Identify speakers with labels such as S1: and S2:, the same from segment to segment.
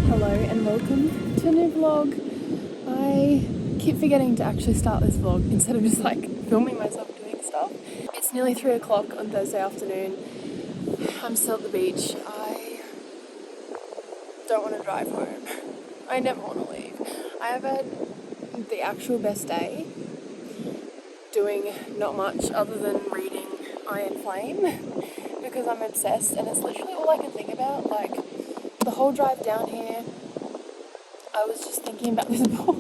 S1: Hello and welcome to a new vlog. I keep forgetting to actually start this vlog instead of just like filming myself doing stuff. It's nearly 3 o'clock on Thursday afternoon. I'm still at the beach. I don't want to drive home. I never want to leave. I have had the actual best day doing not much other than reading Iron Flame because I'm obsessed and it's literally all I can think about. Like, the whole drive down here, I was just thinking about this book.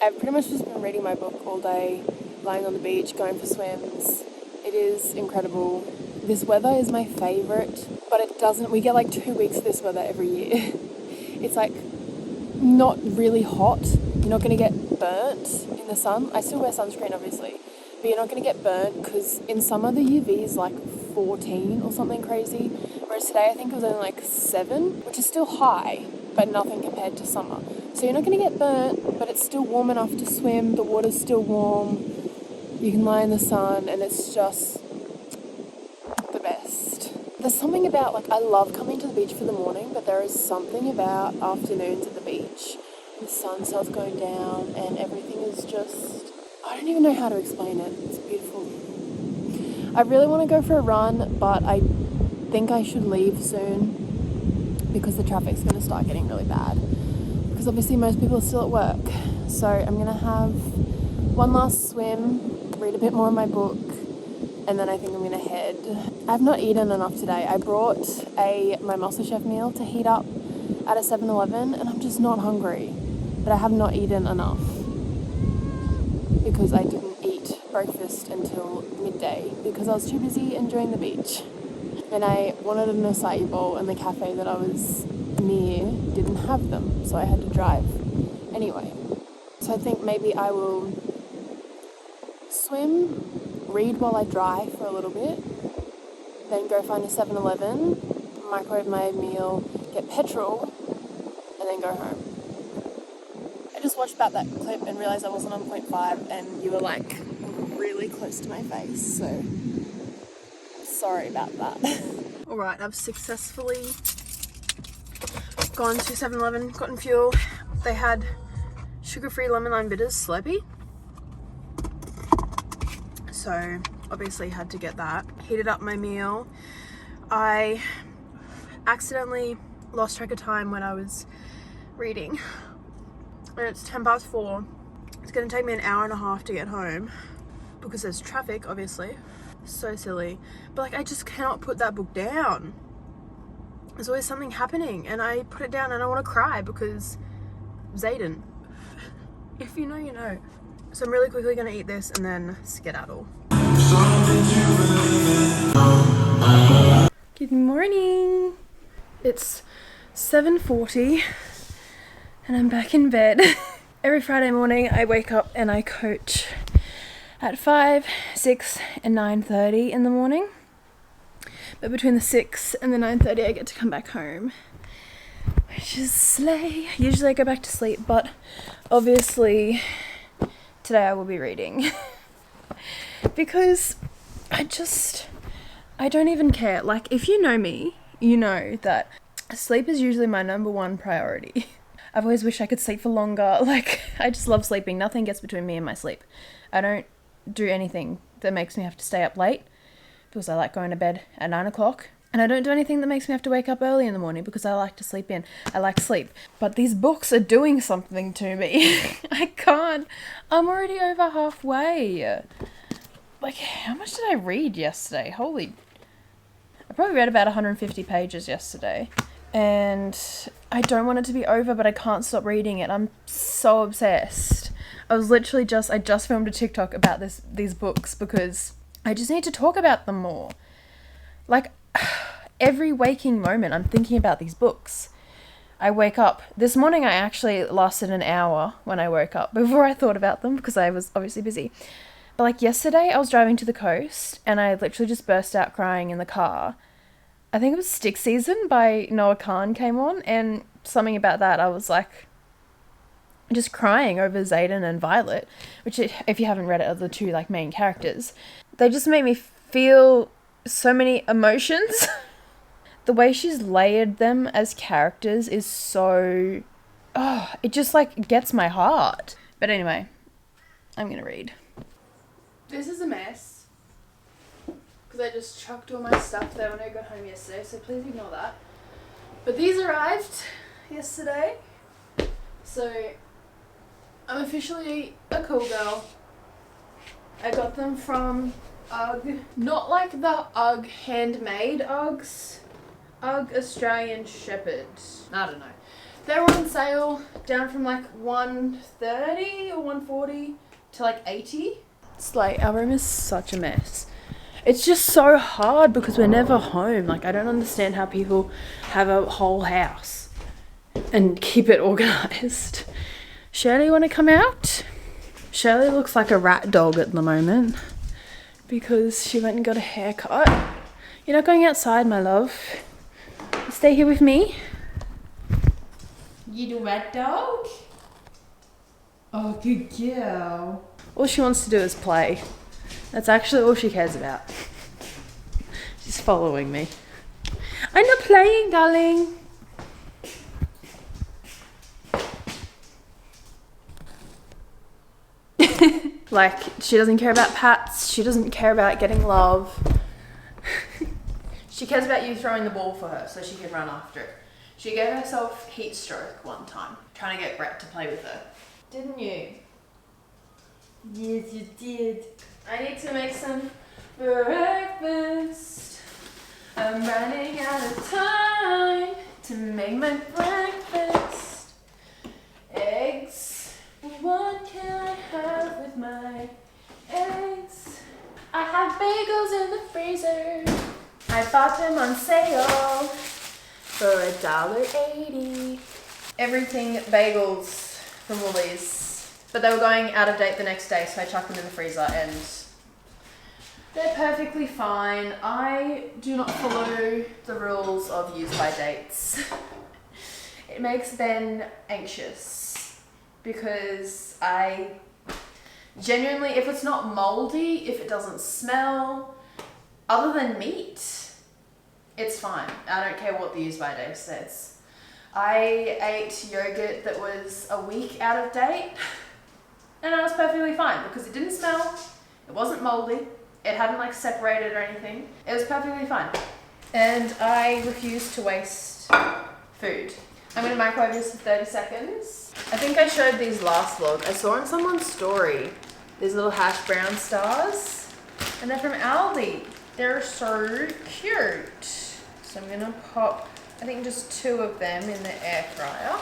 S1: I've pretty much just been reading my book all day, lying on the beach, going for swims. It is incredible. This weather is my favourite, but we get like 2 weeks of this weather every year. It's like not really hot. You're not going to get burnt in the sun. I still wear sunscreen obviously, but you're not going to get burnt because in summer the UV is like 14 or something crazy. Whereas today I think it was only like 7, which is still high, but nothing compared to summer. So you're not going to get burnt, but it's still warm enough to swim. The water's still warm. You can lie in the sun and it's just the best. There's something about, like, I love coming to the beach for the morning, but there is something about afternoons at the beach. The sun starts going down and everything is just, I don't even know how to explain it. It's beautiful. I really want to go for a run, but I think I should leave soon because the traffic's going to start getting really bad. Because obviously most people are still at work. So I'm going to have one last swim, read a bit more of my book, and then I think I'm going to head. I've not eaten enough today. I brought my MasterChef meal to heat up at a 7-Eleven and I'm just not hungry. But I have not eaten enough because I didn't eat breakfast until midday because I was too busy enjoying the beach. And I wanted an acai bowl and the cafe that I was near didn't have them, so I had to drive anyway. So I think maybe I will swim, read while I drive for a little bit, then go find a 7-Eleven, microwave my meal, get petrol, and then go home. I just watched back that clip and realised I wasn't on 0.5 and you were like really close to my face, so sorry about that. Alright, I've successfully gone to 7-Eleven, gotten fuel. They had sugar-free lemon lime bitters Slurpee. So obviously had to get that. Heated up my meal. I accidentally lost track of time when I was reading. And it's 4:10. It's going to take me an hour and a half to get home because there's traffic, obviously. So silly. But like, I just cannot put that book down. There's always something happening and I put it down and I want to cry because Zayden. If you know, you know. So I'm really quickly going to eat this and then skedaddle. Good morning. It's 7:40 and I'm back in bed. Every Friday morning I wake up and I coach at 5, 6 and 9:30 in the morning. But between the 6 and the 9:30 I get to come back home, which is slay. Usually I go back to sleep, but obviously today I will be reading because I don't even care. Like, if you know me, you know that sleep is usually my number one priority.
S2: I've always wished I could sleep for longer. Like, I just love sleeping. Nothing gets between me and my sleep. I don't do anything that makes me have to stay up late because I like going to bed at 9 o'clock. And I don't do anything that makes me have to wake up early in the morning because I like to sleep in. I like sleep. But these books are doing something to me. I can't. I'm already over halfway. Like, how much did I read yesterday? I probably read about 150 pages yesterday. And I don't want it to be over, but I can't stop reading it. I'm so obsessed. I just filmed a TikTok about these books because I just need to talk about them more. Like, every waking moment I'm thinking about these books. I wake up. This morning I actually lasted an hour when I woke up before I thought about them because I was obviously busy. But like yesterday I was driving to the coast and I literally just burst out crying in the car. I think it was Stick Season by Noah Kahn came on, and something about that I was like just crying over Xaden and Violet, which, if you haven't read it, are the two like main characters. They just make me feel so many emotions. The way she's layered them as characters is so... Oh, it just like gets my heart. But anyway, I'm gonna read.
S1: This is a mess because I just chucked all my stuff there when I got home yesterday, so please ignore that. But these arrived yesterday, so I'm officially a cool girl. I got them from UGG. Not like the UGG handmade Uggs. UGG Australian Shepherd. I don't know. They were on sale down from like $130 or $140 to like $80. It's like, our room is such a mess. It's just so hard because we're never home. Like, I don't understand how people have a whole house and keep it organized. Shirley, want to come out? Shirley looks like a rat dog at the moment because she went and got a haircut. You're not going outside, my love. You stay here with me. You the rat dog? Oh, good girl. All she wants to do is play. That's actually all she cares about. She's following me. I'm not playing, darling. Like, she doesn't care about pats. She doesn't care about getting love. She cares about you throwing the ball for her so she can run after it. She gave herself heat stroke one time, trying to get Brett to play with her. Didn't you? Yes, you did. I need to make some breakfast. I'm running out of time to make my breakfast. Eggs. What can I have with my eggs? I have bagels in the freezer. I bought them on sale for $1.80. Everything bagels from Woolies. But they were going out of date the next day, so I chucked them in the freezer and they're perfectly fine. I do not follow the rules of use by dates. It makes Ben anxious because I genuinely, if it's not moldy, if it doesn't smell, other than meat, it's fine. I don't care what the use by date says. I ate yogurt that was a week out of date. And I was perfectly fine because it didn't smell, it wasn't moldy, it hadn't like separated or anything. It was perfectly fine. And I refuse to waste food. I'm gonna microwave this for 30 seconds. I think I showed these last vlog. I saw on someone's story these little hash brown stars and they're from Aldi. They're so cute. So I'm gonna pop, I think just 2 of them in the air fryer,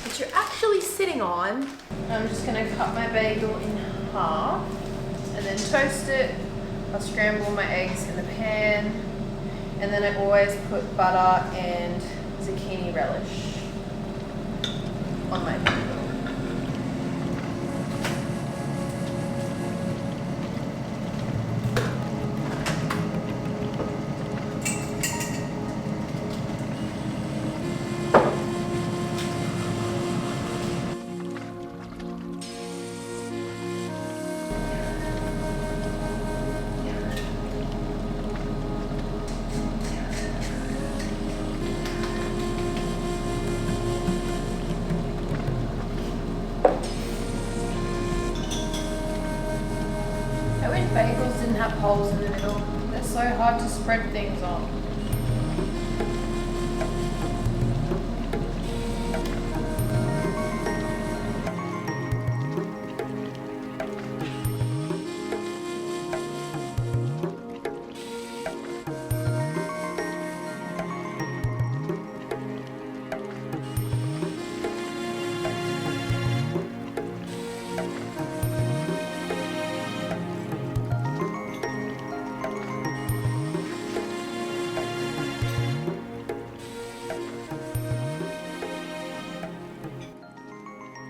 S1: which you're actually sitting on. I'm just gonna cut my bagel in half and then toast it. I'll scramble my eggs in the pan, and then I always put butter and zucchini relish on my bagel.
S2: Bagels didn't have holes in the middle. They're so hard to spread things on.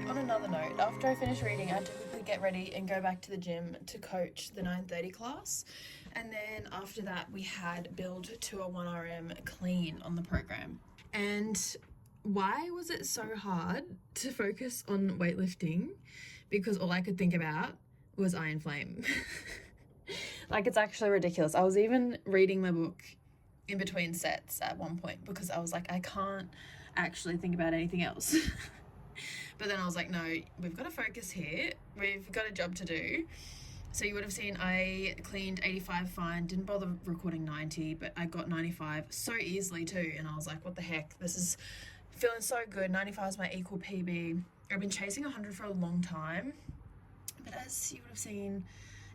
S2: On another note, after I finished reading, I had to quickly get ready and go back to the gym to coach the 9:30 class. And then after that, we had Build to a 1RM clean on the program. And why was it so hard to focus on weightlifting? Because all I could think about was Iron Flame. Like, it's actually ridiculous. I was even reading my book in between sets at one point because I was like, I can't actually think about anything else. But then I was like, no, we've got to focus here. We've got a job to do. So you would have seen I cleaned 85 fine, didn't bother recording 90, but I got 95 so easily too. And I was like, what the heck? This is feeling so good. 95 is my equal PB. I've been chasing 100 for a long time, but as you would have seen,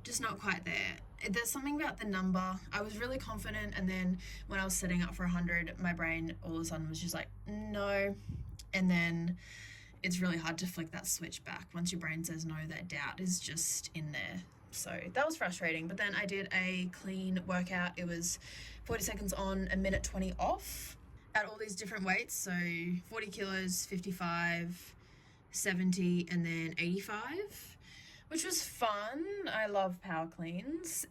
S2: just not quite there. There's something about the number. I was really confident, and then when I was setting up for 100, my brain all of a sudden was just like, no. And then it's really hard to flick that switch back. Once your brain says no, that doubt is just in there. So that was frustrating. But then I did a clean workout. It was 40 seconds on, a minute 20 off at all these different weights. So 40 kilos, 55, 70, and then 85, which was fun. I love power cleans.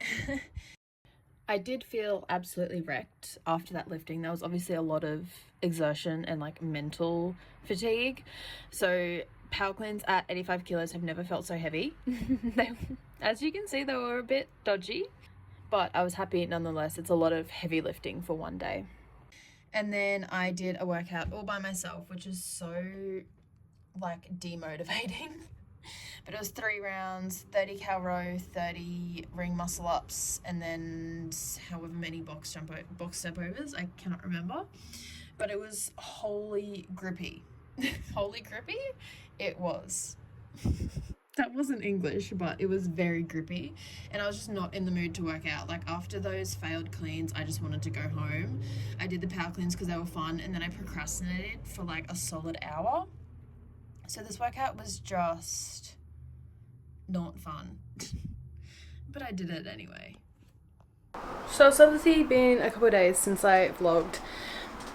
S2: I did feel absolutely wrecked after that lifting. There was obviously a lot of exertion and like mental fatigue. So power cleans at 85 kilos have never felt so heavy. As you can see, they were a bit dodgy, but I was happy nonetheless. It's a lot of heavy lifting for one day. And then I did a workout all by myself, which is so like demotivating. But it was 3 rounds, 30 cal row, 30 ring muscle ups, and then however many box step overs, I cannot remember. But it was wholly grippy. Wholly grippy? It was. That wasn't English, but it was very grippy. And I was just not in the mood to work out. Like, after those failed cleans, I just wanted to go home. I did the power cleans because they were fun, and then I procrastinated for like a solid hour. So this workout was just not fun. But I did it anyway. So it's obviously been a couple of days since I vlogged.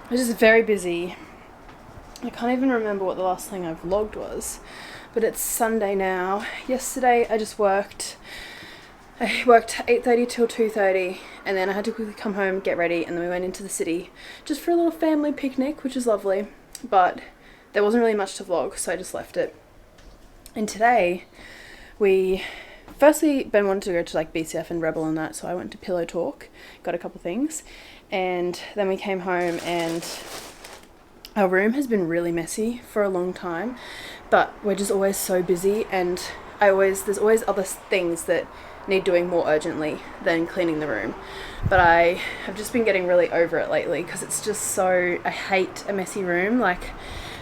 S2: I was just very busy. I can't even remember what the last thing I vlogged was, but it's Sunday now. Yesterday I just worked. I worked 8:30 till 2:30, and then I had to quickly come home, get ready, and then we went into the city just for a little family picnic, which is lovely, but there wasn't really much to vlog, so I just left it. And today firstly, Ben wanted to go to like BCF and Rebel and that, so I went to Pillow Talk, got a couple things, and then we came home, and our room has been really messy for a long time, but we're just always so busy, and there's always other things that need doing more urgently than cleaning the room. But I have just been getting really over it lately because it's just so, I hate a messy room. Like,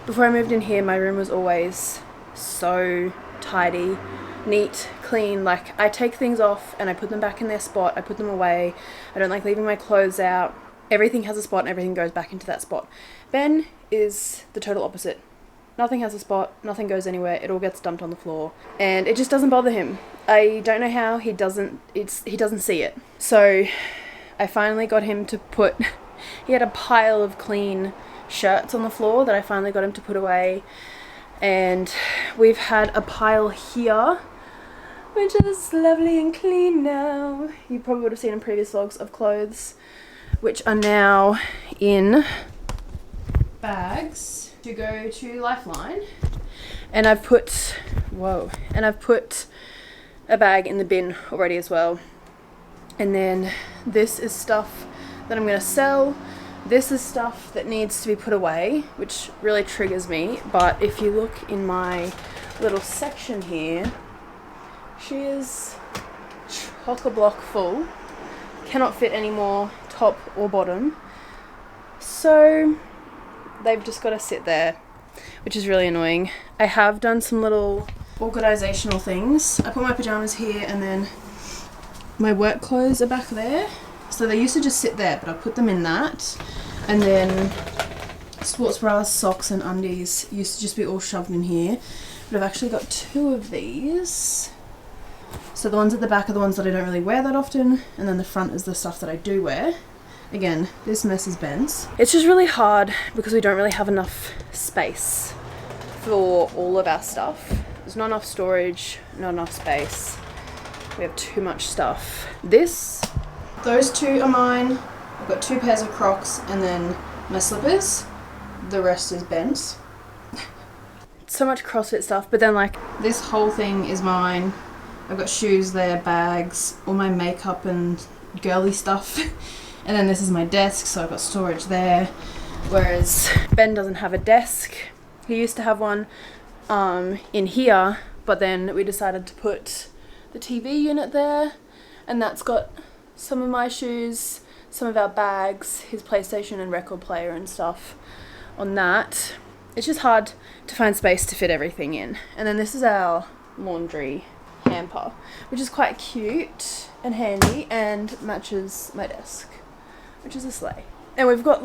S2: before I moved in here, my room was always so tidy, neat, clean. Like, I take things off and I put them back in their spot, I put them away. I don't like leaving my clothes out. Everything has a spot and everything goes back into that spot. Ben is the total opposite. Nothing has a spot, nothing goes anywhere, it all gets dumped on the floor, and it just doesn't bother him. I don't know how he doesn't see it. So I finally got him to put, he had a pile of clean shirts on the floor that I finally got him to put away, and we've had a pile here, which is lovely and clean now. You probably would have seen in previous vlogs of clothes, which are now in bags to go to Lifeline, and I've put a bag in the bin already as well. And then this is stuff that I'm gonna sell. This is stuff that needs to be put away, which really triggers me. But if you look in my little section here, she's chock-a-block full. Cannot fit any more top or bottom. So they've just got to sit there, which is really annoying. I have done some little organisational things. I put my pyjamas here and then my work clothes are back there. So they used to just sit there, but I put them in that. And then sports bras, socks and undies used to just be all shoved in here. But I've actually got 2 of these. So the ones at the back are the ones that I don't really wear that often, and then the front is the stuff that I do wear. Again, this mess is Ben's. It's just really hard because we don't really have enough space for all of our stuff. There's not enough storage, not enough space. We have too much stuff. Those 2 are mine. I've got 2 pairs of Crocs and then my slippers. The rest is Ben's. So much CrossFit stuff, but then like this whole thing is mine. I've got shoes there, bags, all my makeup and girly stuff. And then this is my desk, so I've got storage there. Whereas Ben doesn't have a desk. He used to have one in here, but then we decided to put the TV unit there, and that's got some of my shoes, some of our bags, his PlayStation and record player and stuff on that. It's just hard to find space to fit everything in. And then this is our laundry hamper, which is quite cute and handy and matches my desk, which is a slay. And we've got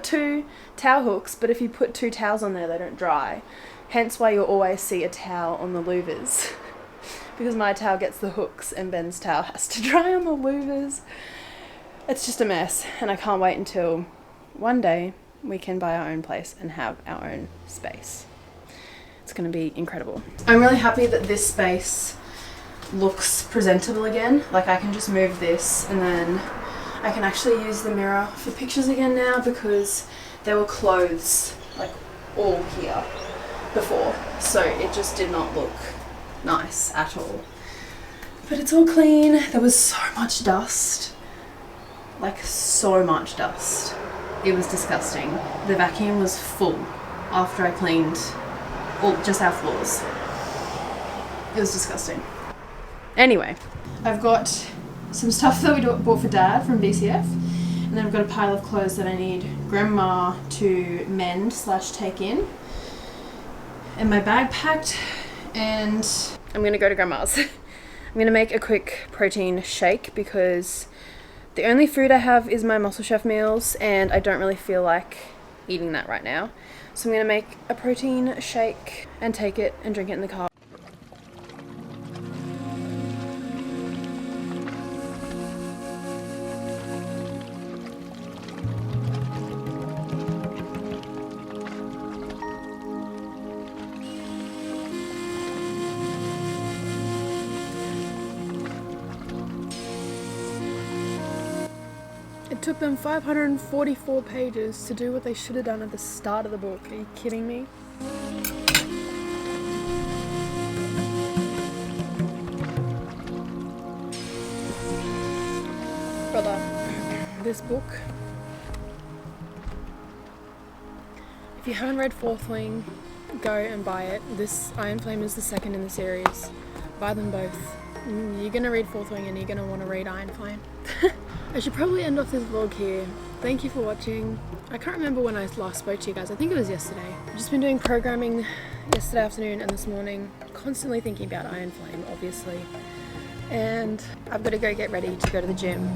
S2: 2 towel hooks, but if you put 2 towels on there, they don't dry. Hence why you'll always see a towel on the louvers. Because my towel gets the hooks and Ben's towel has to dry on the louvers. It's just a mess, and I can't wait until one day we can buy our own place and have our own space. It's going to be incredible. I'm really happy that this space looks presentable again. Like I can just move this and then I can actually use the mirror for pictures again now, because there were clothes like all here before, so it just did not look nice at all. But it's all clean. There was so much dust, like so much dust. It was disgusting. The vacuum was full after I cleaned just our floors. It was disgusting. Anyway, I've got some stuff that we bought for Dad from BCF, and then I've got a pile of clothes that I need Grandma to mend / take in, and my bag packed, and I'm gonna go to Grandma's. I'm gonna make a quick protein shake because the only food I have is my Muscle Chef meals, and I don't really feel like eating that right now. So I'm gonna make a protein shake and take it and drink it in the car.
S1: It took them 544 pages to do what they should have done at the start of the book. Are you kidding me? Brother, this book, if you haven't read Fourth Wing, go and buy it. This Iron Flame is the second in the series. Buy them both. You're gonna read Fourth Wing and you're gonna want to read Iron Flame. I should probably end off this vlog here. Thank you for watching. I can't remember when I last spoke to you guys. I think it was yesterday. I've just been doing programming yesterday afternoon and this morning, constantly thinking about Iron Flame, obviously. And I've got to go get ready to go to the gym.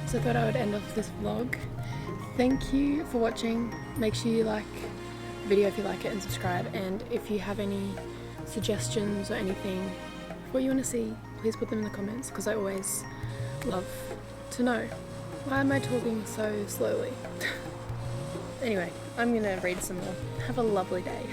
S1: So I thought I would end off this vlog. Thank you for watching. Make sure you like the video if you like it and subscribe. And if you have any suggestions or anything, what you want to see, please put them in the comments, because I always love to know. Why am I talking so slowly? Anyway, I'm gonna read some more. Have a lovely day.